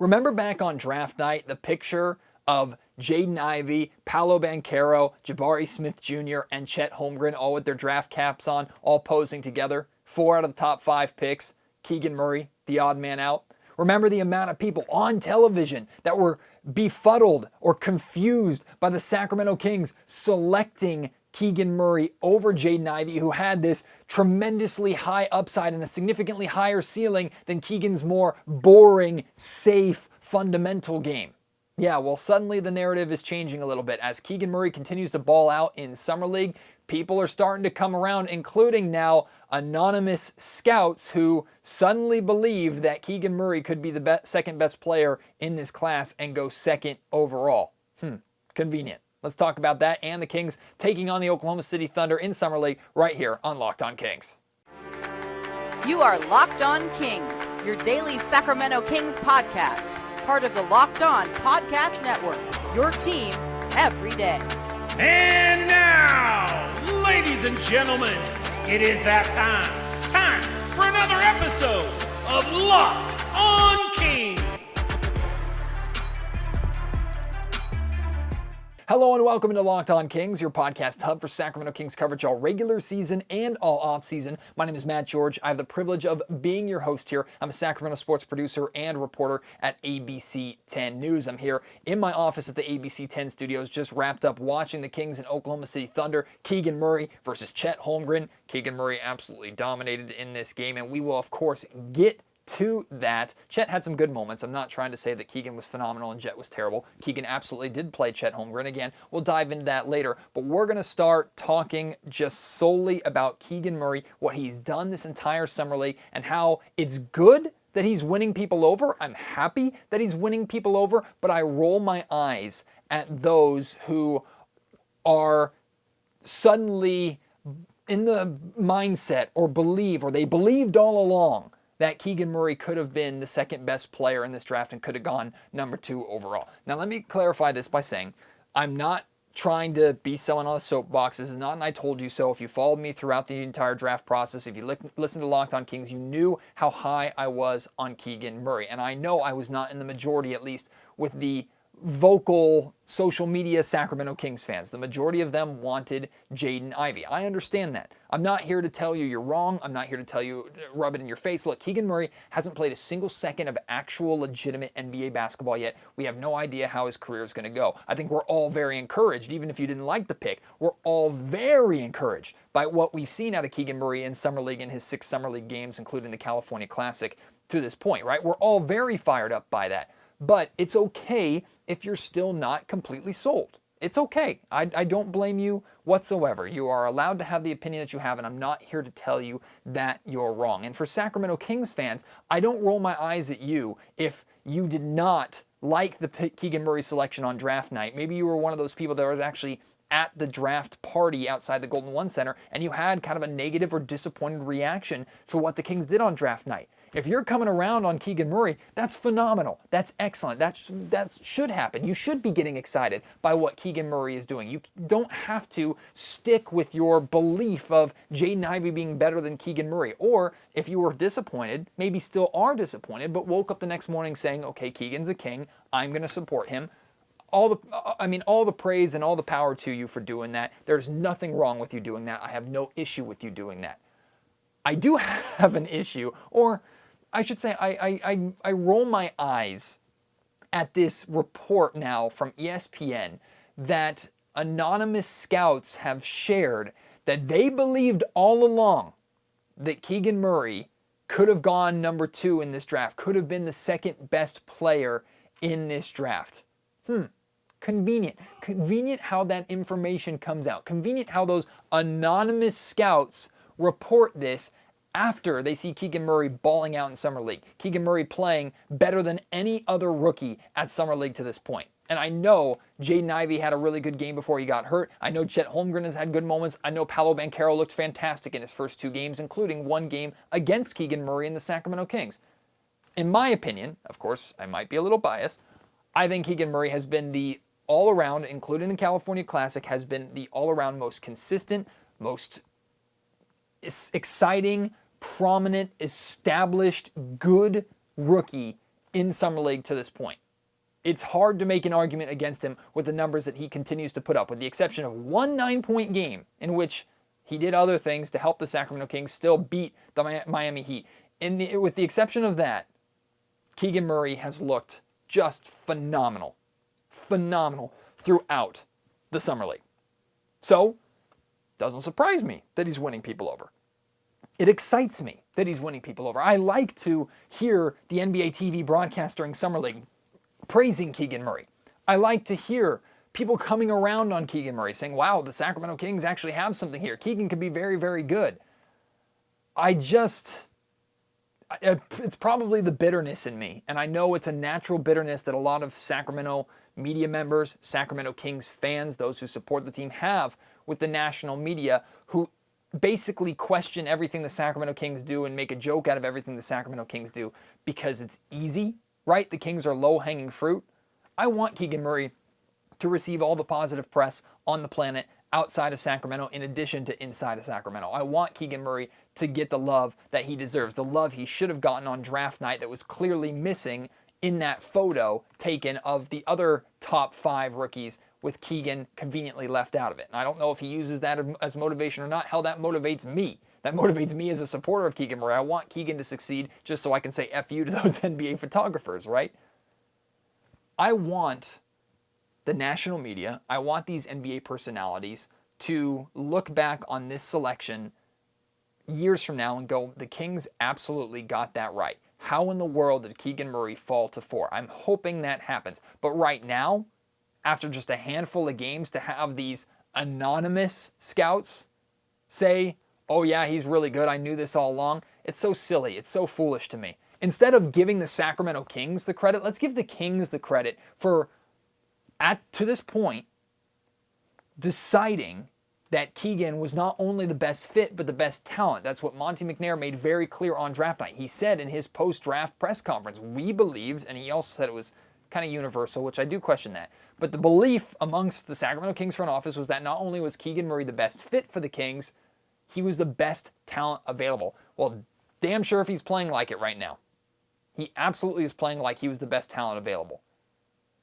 Remember back on draft night, the picture of Jaden Ivey, Paolo Banchero, Jabari Smith Jr., and Chet Holmgren, all with their draft caps on, all posing together. 4 out of the top 5 picks. Keegan Murray, the odd man out. Remember the amount of people on television that were befuddled or confused by the Sacramento Kings selecting Keegan Murray over Jaden Ivey, who had this tremendously high upside and a significantly higher ceiling than Keegan's more boring, safe, fundamental game. Yeah, well, suddenly the narrative is changing a little bit. As Keegan Murray continues to ball out in Summer League, people are starting to come around, including now anonymous scouts who suddenly believe that Keegan Murray could be the second best player in this class and go second overall. Convenient. Let's talk about that and the Kings taking on the Oklahoma City Thunder in Summer League right here on Locked On Kings. You are Locked On Kings, your daily Sacramento Kings podcast, part of the Locked On Podcast Network, your team every day. And now, ladies and gentlemen, it is that time for another episode of Locked On Kings. Hello and welcome to Locked On Kings, your podcast hub for Sacramento Kings coverage all regular season and all off-season. My name is Matt George. I have the privilege of being your host here. I'm a Sacramento sports producer and reporter at ABC 10 News. I'm here in my office at the ABC 10 studios, just wrapped up watching the Kings and Oklahoma City Thunder. Keegan Murray versus Chet Holmgren. Keegan Murray absolutely dominated in this game, and we will, of course, get to that. Chet had some good moments. I'm not trying to say that Keegan was phenomenal and Chet was terrible. Keegan absolutely did play Chet Holmgren. Again, we'll dive into that later, but we're going to start talking just solely about Keegan Murray, what he's done this entire Summer League, and how it's good that he's winning people over. I'm happy that he's winning people over, but I roll my eyes at those who are suddenly in the mindset or they believed all along that Keegan Murray could have been the second best player in this draft and could have gone number 2 overall. Now let me clarify this by saying I'm not trying to be someone on a soapbox. This is not an I told you so. If you followed me throughout the entire draft process, if you listened to Locked On Kings, you knew how high I was on Keegan Murray. And I know I was not in the majority, at least with the vocal social media Sacramento Kings fans. The majority of them wanted Jaden Ivey. I understand that. I'm not here to tell you you're wrong. I'm not here to tell you, rub it in your face. Look, Keegan Murray hasn't played a single second of actual legitimate NBA basketball yet. We have no idea how his career is going to go. I think we're all very encouraged, even if you didn't like the pick, we're all very encouraged by what we've seen out of Keegan Murray in Summer League in his 6 Summer League games, including the California Classic to this point, right? We're all very fired up by that. But it's okay if you're still not completely sold. It's okay. I don't blame you whatsoever. You are allowed to have the opinion that you have, and I'm not here to tell you that you're wrong. And for Sacramento Kings fans, I don't roll my eyes at you if you did not like the Keegan Murray selection on draft night. Maybe you were one of those people that was actually at the draft party outside the Golden One Center, and you had kind of a negative or disappointed reaction to what the Kings did on draft night. If you're coming around on Keegan Murray, that's phenomenal. That's excellent. That should happen. You should be getting excited by what Keegan Murray is doing. You don't have to stick with your belief of Jaden Ivey being better than Keegan Murray. Or if you were disappointed, maybe still are disappointed, but woke up the next morning saying, okay, Keegan's a king. I'm going to support him. All the praise and all the power to you for doing that. There's nothing wrong with you doing that. I have no issue with you doing that. I do have an issue, or I should say I roll my eyes at this report now from ESPN that anonymous scouts have shared that they believed all along that Keegan Murray could have gone number 2 in this draft, could have been the second best player in this draft. Convenient. Convenient how that information comes out. Convenient how those anonymous scouts report this after they see Keegan Murray balling out in Summer League. Keegan Murray playing better than any other rookie at Summer League to this point. And I know Jaden Ivey had a really good game before he got hurt. I know Chet Holmgren has had good moments. I know Paolo Banchero looked fantastic in his first 2 games, including one game against Keegan Murray and the Sacramento Kings. In my opinion, of course, I might be a little biased, I think Keegan Murray has been the all-around, including the California Classic, has been the all-around most consistent, most exciting, prominent, established, good rookie in Summer League to this point. It's hard to make an argument against him with the numbers that he continues to put up, with the exception of one 9-point game in which he did other things to help the Sacramento Kings still beat the Miami Heat. With the exception of that, Keegan Murray has looked just phenomenal. Phenomenal throughout the Summer League. So, doesn't surprise me that he's winning people over. It excites me that he's winning people over. I like to hear the NBA TV broadcast during Summer League praising Keegan Murray. I like to hear people coming around on Keegan Murray saying, wow, the Sacramento Kings actually have something here. Keegan could be very, very good. It's probably the bitterness in me, and I know it's a natural bitterness that a lot of Sacramento media members, Sacramento Kings fans, those who support the team have with the national media, who basically question everything the Sacramento Kings do and make a joke out of everything the Sacramento Kings do because it's easy, right? The Kings are low-hanging fruit. I want Keegan Murray to receive all the positive press on the planet outside of Sacramento in addition to inside of Sacramento. I want Keegan Murray to get the love that he deserves, the love he should have gotten on draft night that was clearly missing in that photo taken of the other top 5 rookies with Keegan conveniently left out of it. And I don't know if he uses that as motivation or not. Hell, that motivates me. That motivates me as a supporter of Keegan Murray. I want Keegan to succeed just so I can say F you to those NBA photographers, right? I want the national media, I want these NBA personalities to look back on this selection years from now and go, the Kings absolutely got that right. How in the world did Keegan Murray fall to 4? I'm hoping that happens. But right now, after just a handful of games, to have these anonymous scouts say, oh yeah, he's really good, I knew this all along, it's so silly, it's so foolish to me. Instead of giving the Sacramento Kings the credit, let's give the Kings the credit for, to this point, deciding that Keegan was not only the best fit, but the best talent. That's what Monty McNair made very clear on draft night. He said in his post-draft press conference, we believed, and he also said it was kind of universal, which I do question that, but the belief amongst the Sacramento Kings front office was that not only was Keegan Murray the best fit for the Kings, he was the best talent available. Well, damn sure if he's playing like it right now. He absolutely is playing like he was the best talent available.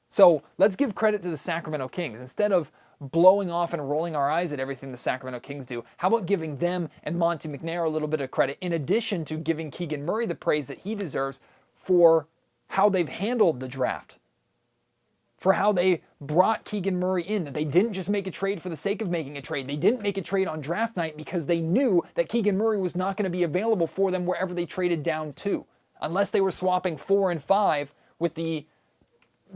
So let's give credit to the Sacramento Kings. Instead of blowing off and rolling our eyes at everything the Sacramento Kings do, how about giving them and Monty McNair a little bit of credit, in addition to giving Keegan Murray the praise that he deserves for how they've handled the draft, for how they brought Keegan Murray in, that they didn't just make a trade for the sake of making a trade. They didn't make a trade on draft night because they knew that Keegan Murray was not going to be available for them wherever they traded down to, unless they were swapping 4 and 5 with the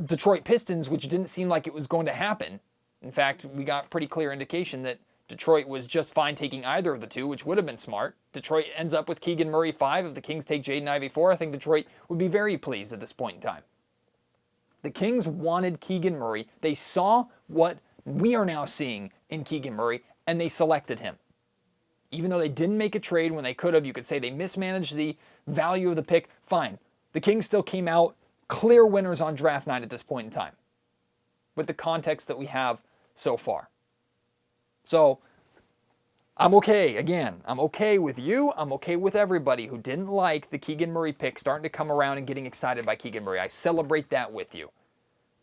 Detroit Pistons, which didn't seem like it was going to happen. In fact, we got pretty clear indication that Detroit was just fine taking either of the two, which would have been smart. Detroit ends up with Keegan Murray 5. If the Kings take Jaden Ivey 4, I think Detroit would be very pleased at this point in time. The Kings wanted Keegan Murray. They saw what we are now seeing in Keegan Murray, and they selected him. Even though they didn't make a trade when they could have, you could say they mismanaged the value of the pick. Fine. The Kings still came out clear winners on draft night at this point in time, with the context that we have so far. So, I'm okay. Again, I'm okay with you. I'm okay with everybody who didn't like the Keegan Murray pick starting to come around and getting excited by Keegan Murray. I celebrate that with you.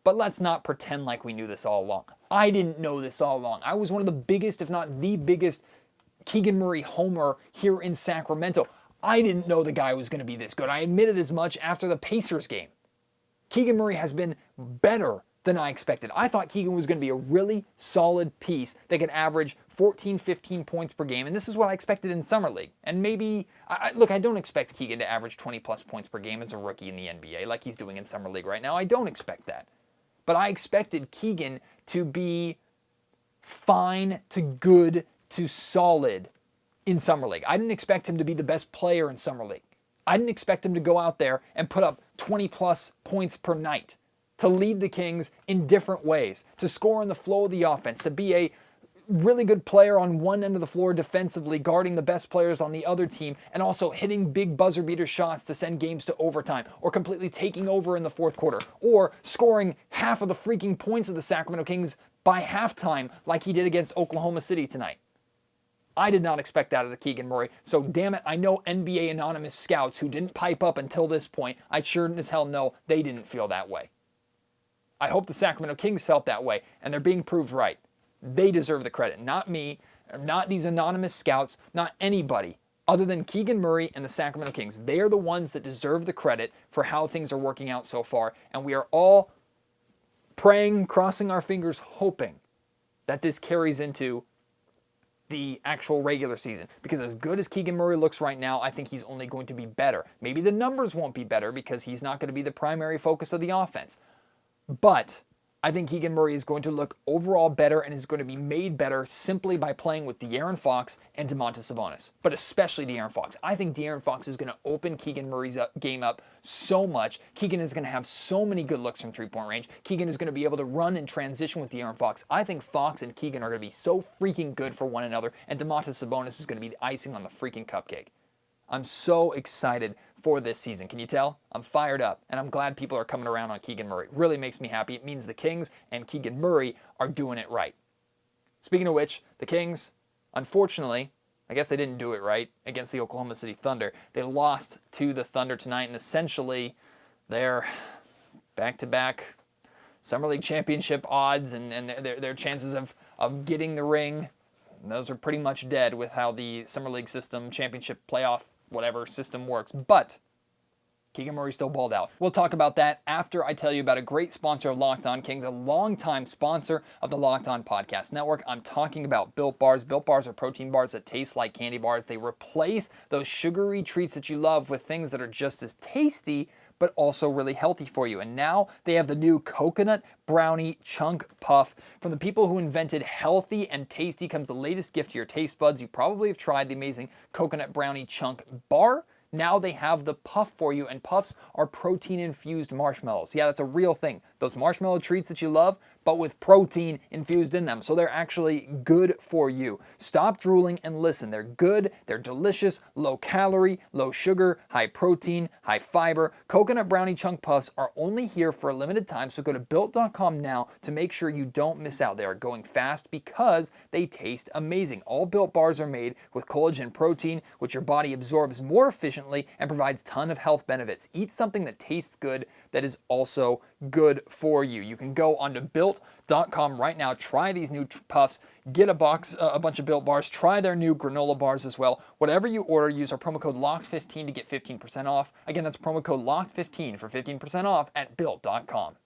But let's not pretend like we knew this all along. I didn't know this all along. I was one of the biggest, if not the biggest, Keegan Murray homer here in Sacramento. I didn't know the guy was going to be this good. I admitted as much after the Pacers game. Keegan Murray has been better than I expected. I thought Keegan was going to be a really solid piece that could average 14, 15 points per game, and this is what I expected in Summer League. And maybe, look, I don't expect Keegan to average 20-plus points per game as a rookie in the NBA like he's doing in Summer League right now. I don't expect that. But I expected Keegan to be fine to good to solid in Summer League. I didn't expect him to be the best player in Summer League. I didn't expect him to go out there and put up 20-plus points per night, to lead the Kings in different ways, to score in the flow of the offense, to be a really good player on one end of the floor defensively, guarding the best players on the other team, and also hitting big buzzer beater shots to send games to overtime, or completely taking over in the fourth quarter, or scoring half of the freaking points of the Sacramento Kings by halftime like he did against Oklahoma City tonight. I did not expect that out of Keegan Murray. So damn it, I know NBA anonymous scouts who didn't pipe up until this point. I sure as hell know they didn't feel that way. I hope the Sacramento Kings felt that way, and they're being proved right. They deserve the credit, not me, not these anonymous scouts, not anybody other than Keegan Murray and the Sacramento Kings. They are the ones that deserve the credit for how things are working out so far, and we are all praying, crossing our fingers, hoping that this carries into the actual regular season. Because as good as Keegan Murray looks right now, I think he's only going to be better. Maybe the numbers won't be better because he's not going to be the primary focus of the offense. But I think Keegan Murray is going to look overall better and is going to be made better simply by playing with De'Aaron Fox and Domantas Sabonis. But especially De'Aaron Fox. I think De'Aaron Fox is going to open Keegan Murray's game up so much. Keegan is going to have so many good looks from three-point range. Keegan is going to be able to run and transition with De'Aaron Fox. I think Fox and Keegan are going to be so freaking good for one another, and Domantas Sabonis is going to be the icing on the freaking cupcake. I'm so excited for this season. Can you tell? I'm fired up, and I'm glad people are coming around on Keegan Murray. It really makes me happy. It means the Kings and Keegan Murray are doing it right. Speaking of which, the Kings, unfortunately, I guess they didn't do it right against the Oklahoma City Thunder. They lost to the Thunder tonight, and essentially their back-to-back Summer League championship odds and their chances of getting the ring, those are pretty much dead with how the Summer League system, championship playoff, whatever system works. But Keegan Murray still balled out. We'll talk about that after I tell you about a great sponsor of Locked On Kings, a longtime sponsor of the Locked On Podcast Network. I'm talking about Built Bars. Built Bars are protein bars that taste like candy bars. They replace those sugary treats that you love with things that are just as tasty, but also really healthy for you. And now they have the new Coconut Brownie Chunk Puff. From the people who invented healthy and tasty comes the latest gift to your taste buds. You probably have tried the amazing Coconut Brownie Chunk Bar. Now they have the puff for you, and puffs are protein-infused marshmallows. Yeah, that's a real thing. Those marshmallow treats that you love, but with protein infused in them. So they're actually good for you. Stop drooling and listen. They're good, they're delicious, low calorie, low sugar, high protein, high fiber. Coconut Brownie Chunk Puffs are only here for a limited time, so go to Built.com now to make sure you don't miss out. They are going fast because they taste amazing. All Built bars are made with collagen protein, which your body absorbs more efficiently and provides a ton of health benefits. Eat something that tastes good that is also good for you. You can go onto Built.com right now, try these new puffs, get a bunch of Built bars, try their new granola bars as well. Whatever you order, use our promo code LOCKED15 to get 15% off. Again, that's promo code LOCKED15 for 15% off at Built.com.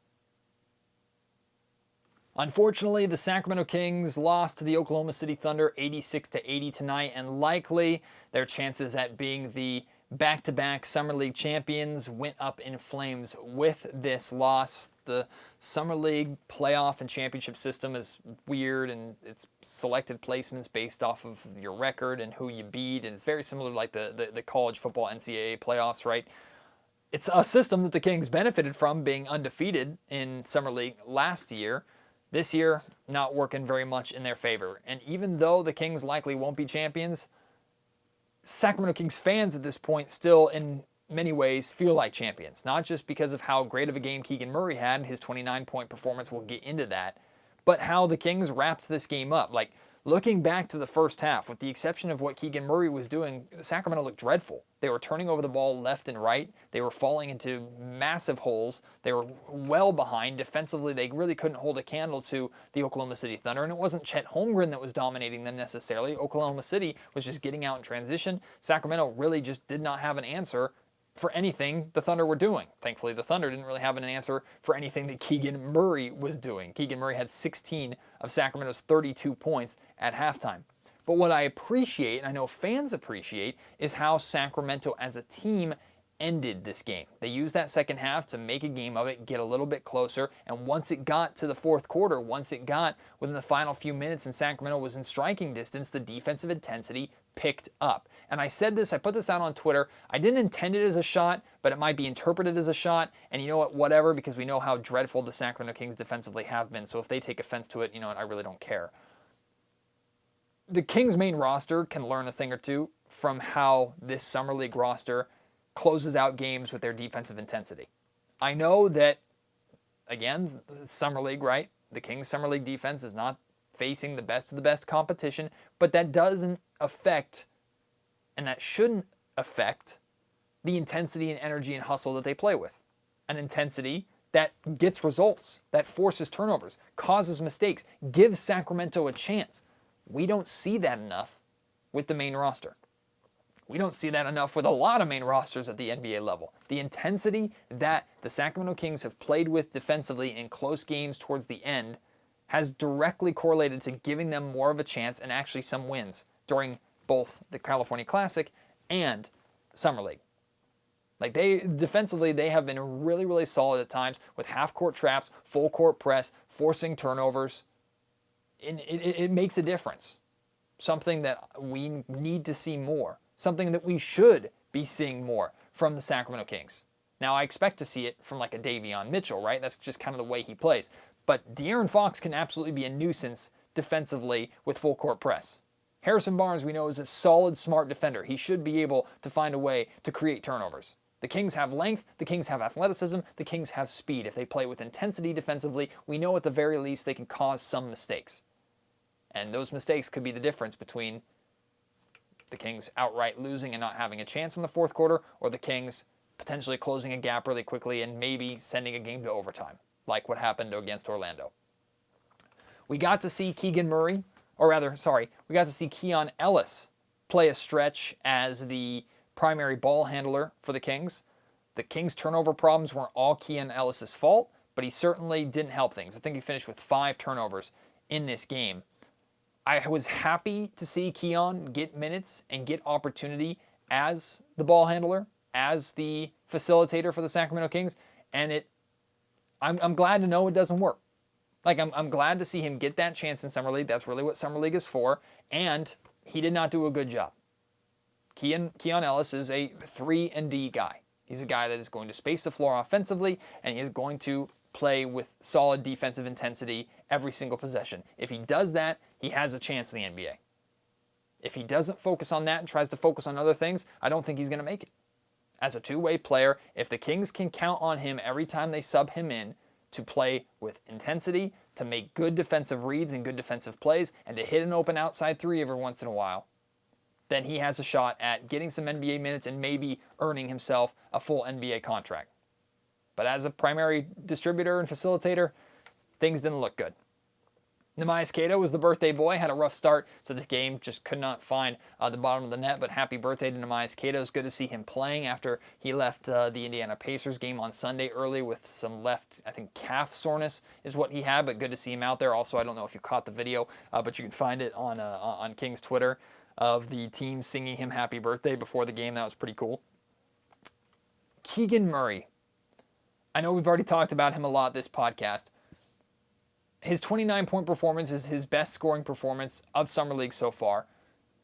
Unfortunately, the Sacramento Kings lost to the Oklahoma City Thunder 86-80 tonight, and likely their chances at being the back-to-back Summer League champions went up in flames with this loss. The Summer League playoff and championship system is weird, and it's selected placements based off of your record and who you beat, and it's very similar to like the college football NCAA playoffs, right? It's a system that the Kings benefited from being undefeated in Summer League last year. This year, not working very much in their favor. And even though the Kings likely won't be champions, Sacramento Kings fans at this point still, in many ways, feel like champions. Not just because of how great of a game Keegan Murray had, his 29-point performance, we'll get into that, but how the Kings wrapped this game up. Like, looking back to the first half, with the exception of what Keegan Murray was doing, Sacramento looked dreadful. They were turning over the ball left and right. They were falling into massive holes. They were well behind. Defensively, they really couldn't hold a candle to the Oklahoma City Thunder, and it wasn't Chet Holmgren that was dominating them necessarily. Oklahoma City was just getting out in transition. Sacramento really just did not have an answer for anything the Thunder were doing. Thankfully, the Thunder didn't really have an answer for anything that Keegan Murray was doing. Keegan Murray had 16 of Sacramento's 32 points at halftime. But what I appreciate, and I know fans appreciate, is how Sacramento as a team ended this game. They used that second half to make a game of it, get a little bit closer, and once it got to the fourth quarter, once it got within the final few minutes and Sacramento was in striking distance, the defensive intensity picked up. And I said this, I put this out on Twitter, I didn't intend it as a shot, but it might be interpreted as a shot, and you know what, whatever, because we know how dreadful the Sacramento Kings defensively have been, so if they take offense to it, you know what, I really don't care. The Kings' main roster can learn a thing or two from how this Summer League roster closes out games with their defensive intensity. I know that, again, it's Summer League, right? The Kings' Summer League defense is not facing the best of the best competition, but that doesn't affect, and that shouldn't affect, the intensity and energy and hustle that they play with. An intensity that gets results, that forces turnovers, causes mistakes, gives Sacramento a chance. We don't see that enough with the main roster. We don't see that enough with a lot of main rosters at the NBA level. The intensity that the Sacramento Kings have played with defensively in close games towards the end has directly correlated to giving them more of a chance and actually some wins during both the California Classic and Summer League. Like defensively, they have been really, really solid at times with half-court traps, full-court press, forcing turnovers. It makes a difference. Something that we need to see more. Something that we should be seeing more from the Sacramento Kings. Now, I expect to see it from like a Davion Mitchell, right? That's just kind of the way he plays. But De'Aaron Fox can absolutely be a nuisance defensively with full-court press. Harrison Barnes, we know, is a solid, smart defender. He should be able to find a way to create turnovers. The Kings have length, the Kings have athleticism, the Kings have speed. If they play with intensity defensively, we know at the very least they can cause some mistakes. And those mistakes could be the difference between the Kings outright losing and not having a chance in the fourth quarter, or the Kings potentially closing a gap really quickly and maybe sending a game to overtime, like what happened against Orlando. We got to see Keegan Murray, we got to see Keon Ellis play a stretch as the primary ball handler for the Kings. The Kings' turnover problems weren't all Keon Ellis' fault, but he certainly didn't help things. I think he finished with 5 turnovers in this game. I was happy to see Keon get minutes and get opportunity as the ball handler, as the facilitator for the Sacramento Kings, and I'm glad to know it doesn't work. Like, I'm glad to see him get that chance in Summer League. That's really what Summer League is for, and he did not do a good job. Keon Ellis is a 3-and-D guy. He's a guy that is going to space the floor offensively, and he is going to play with solid defensive intensity every single possession. If he does that, he has a chance in the NBA. If he doesn't focus on that and tries to focus on other things, I don't think he's going to make it. As a two-way player, if the Kings can count on him every time they sub him in to play with intensity, to make good defensive reads and good defensive plays, and to hit an open outside three every once in a while, then he has a shot at getting some NBA minutes and maybe earning himself a full NBA contract. But as a primary distributor and facilitator, things didn't look good. Nehemias Cato was the birthday boy, had a rough start, so this game just could not find the bottom of the net, but happy birthday to Nehemias Cato. It's good to see him playing after he left the Indiana Pacers game on Sunday early with some left, I think, calf soreness is what he had, but good to see him out there. Also, I don't know if you caught the video, but you can find it on King's Twitter of the team singing him happy birthday before the game. That was pretty cool. Keegan Murray. I know we've already talked about him a lot this podcast. His 29-point performance is his best scoring performance of Summer League so far.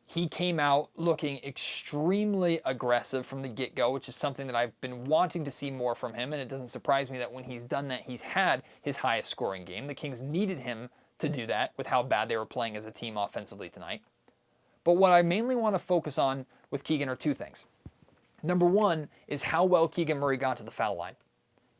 He came out looking extremely aggressive from the get-go, which is something that I've been wanting to see more from him, and it doesn't surprise me that when he's done that, he's had his highest scoring game. The Kings needed him to do that with how bad they were playing as a team offensively tonight. But what I mainly want to focus on with Keegan are two things. Number one is how well Keegan Murray got to the foul line.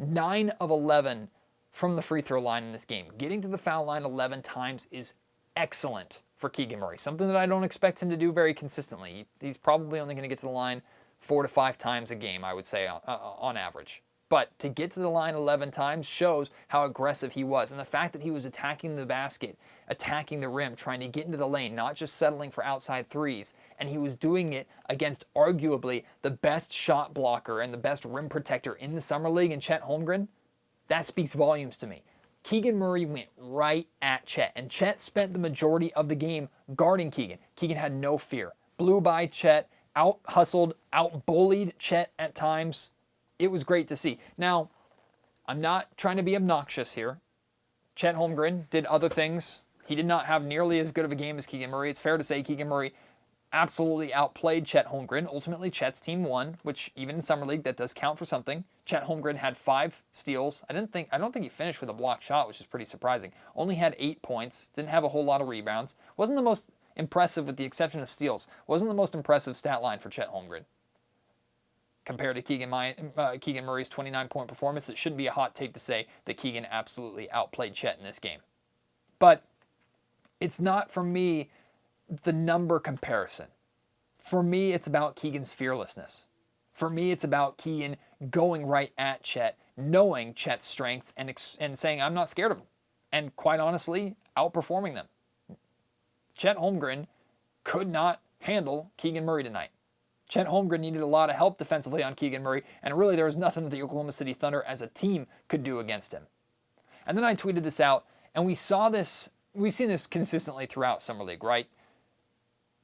9 of 11 from the free throw line in this game. Getting to the foul line 11 times is excellent for Keegan Murray, something that I don't expect him to do very consistently. He's probably only going to get to the line 4 to 5 times a game, I would say, on average. But to get to the line 11 times shows how aggressive he was. And the fact that he was attacking the basket, attacking the rim, trying to get into the lane, not just settling for outside threes. And he was doing it against arguably the best shot blocker and the best rim protector in the Summer League in Chet Holmgren. That speaks volumes to me. Keegan Murray went right at Chet, and Chet spent the majority of the game guarding Keegan. Keegan had no fear. Blew by Chet, out-hustled, out-bullied Chet at times. It was great to see. Now, I'm not trying to be obnoxious here. Chet Holmgren did other things. He did not have nearly as good of a game as Keegan Murray. It's fair to say Keegan Murray absolutely outplayed Chet Holmgren. Ultimately, Chet's team won, which even in Summer League, that does count for something. Chet Holmgren had 5 steals. I don't think he finished with a blocked shot, which is pretty surprising. Only had 8 points. Didn't have a whole lot of rebounds. Wasn't the most impressive, with the exception of steals. Wasn't the most impressive stat line for Chet Holmgren. Compared to Keegan Murray's 29-point performance, it shouldn't be a hot take to say that Keegan absolutely outplayed Chet in this game. But It's not, for me, the number comparison. For me, it's about Keegan's fearlessness. For me, it's about Keegan going right at Chet, knowing Chet's strengths and saying, I'm not scared of him. And quite honestly, outperforming them. Chet Holmgren could not handle Keegan Murray tonight. Chet Holmgren needed a lot of help defensively on Keegan Murray, and really there was nothing that the Oklahoma City Thunder as a team could do against him. And then I tweeted this out, and we've seen this consistently throughout Summer League, right?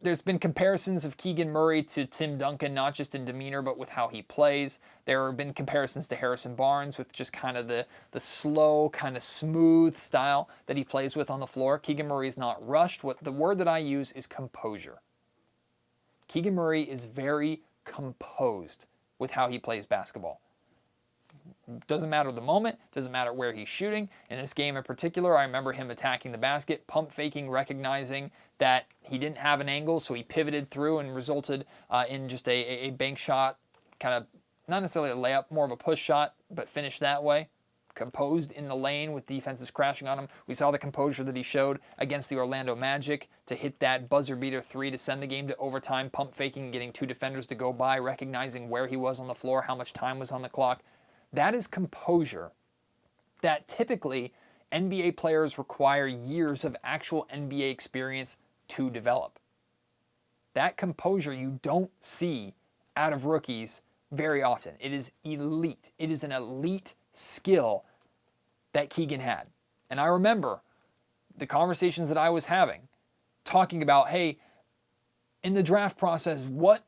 There's been comparisons of Keegan Murray to Tim Duncan, not just in demeanor, but with how he plays. There have been comparisons to Harrison Barnes with just kind of the slow, kind of smooth style that he plays with on the floor. Keegan Murray is not rushed. The word that I use is composure. Keegan Murray is very composed with how he plays basketball. Doesn't matter the moment, doesn't matter where he's shooting. In this game in particular, I remember him attacking the basket, pump faking, recognizing that he didn't have an angle, so he pivoted through and resulted in just a bank shot, kind of not necessarily a layup, more of a push shot, but finished that way. Composed in the lane with defenses crashing on him. We saw the composure that he showed against the Orlando Magic to hit that buzzer beater three to send the game to overtime, pump faking, getting two defenders to go by, recognizing where he was on the floor, how much time was on the clock. That is composure that typically NBA players require years of actual NBA experience to develop. That composure you don't see out of rookies very often. It is elite. It is an elite skill that Keegan had. And I remember the conversations that I was having, talking about, hey, in the draft process, what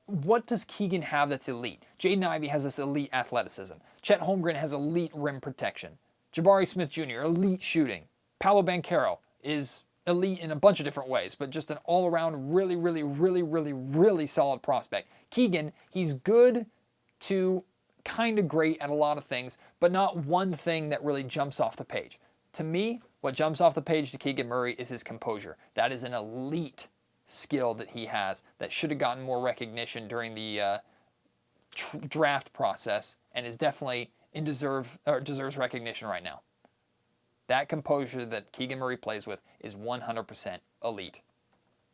does Keegan have that's elite? Jaden Ivey has this elite athleticism. Chet Holmgren has elite rim protection. Jabari Smith Jr., elite shooting. Paolo Banchero is elite in a bunch of different ways, but just an all-around really solid prospect. Keegan, he's good to kind of great at a lot of things, but not one thing that really jumps off the page. To me, what jumps off the page to Keegan Murray is his composure. That is an elite skill that he has that should have gotten more recognition during the draft process and is definitely deserves recognition right now. That composure that Keegan Murray plays with is 100% elite.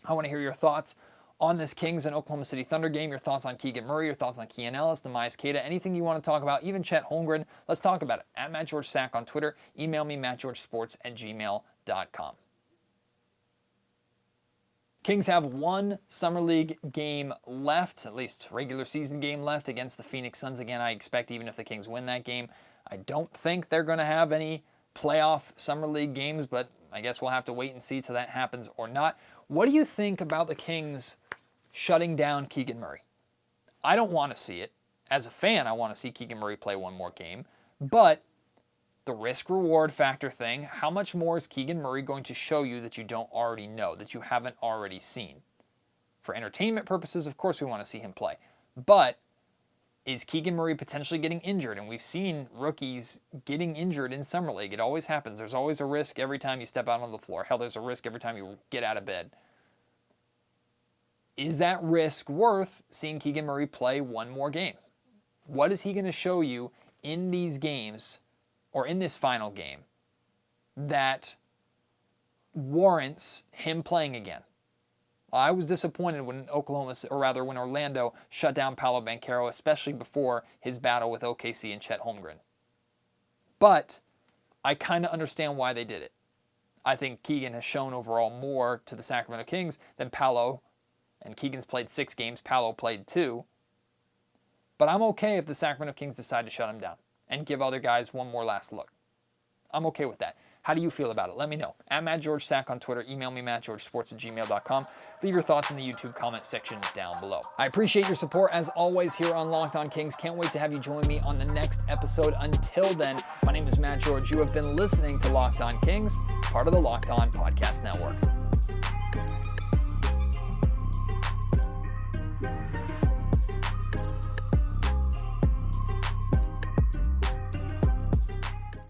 I want to hear your thoughts on this Kings and Oklahoma City Thunder game, your thoughts on Keegan Murray, your thoughts on Keon Ellis, Demias Queta, anything you want to talk about, even Chet Holmgren. Let's talk about it. At MattGeorgeSack on Twitter. Email me, mattgeorgesports@gmail.com. Kings have one Summer League game left, at least regular season game left against the Phoenix Suns. Again, I expect even if the Kings win that game, I don't think they're going to have any playoff Summer League games, but I guess we'll have to wait and see till that happens or not. What do you think about the Kings shutting down Keegan Murray? I don't want to see it. As a fan, I want to see Keegan Murray play one more game, but the risk-reward factor thing, how much more is Keegan Murray going to show you that you don't already know, that you haven't already seen? For entertainment purposes, of course we want to see him play. But is Keegan Murray potentially getting injured? And we've seen rookies getting injured in Summer League. It always happens. There's always a risk every time you step out on the floor. Hell, there's a risk every time you get out of bed. Is that risk worth seeing Keegan Murray play one more game? What is he going to show you in these games or in this final game that warrants him playing again? I was disappointed when when Orlando shut down Paolo Banchero, especially before his battle with OKC and Chet Holmgren. But I kind of understand why they did it. I think Keegan has shown overall more to the Sacramento Kings than Paolo, and Keegan's played 6 games, Paolo played 2. But I'm okay if the Sacramento Kings decide to shut him down and give other guys one more last look. I'm okay with that. How do you feel about it? Let me know. At MattGeorgeSack on Twitter. Email me, mattgeorgesports@gmail.com. Leave your thoughts in the YouTube comment section down below. I appreciate your support, as always, here on Locked On Kings. Can't wait to have you join me on the next episode. Until then, my name is Matt George. You have been listening to Locked On Kings, part of the Locked On Podcast Network.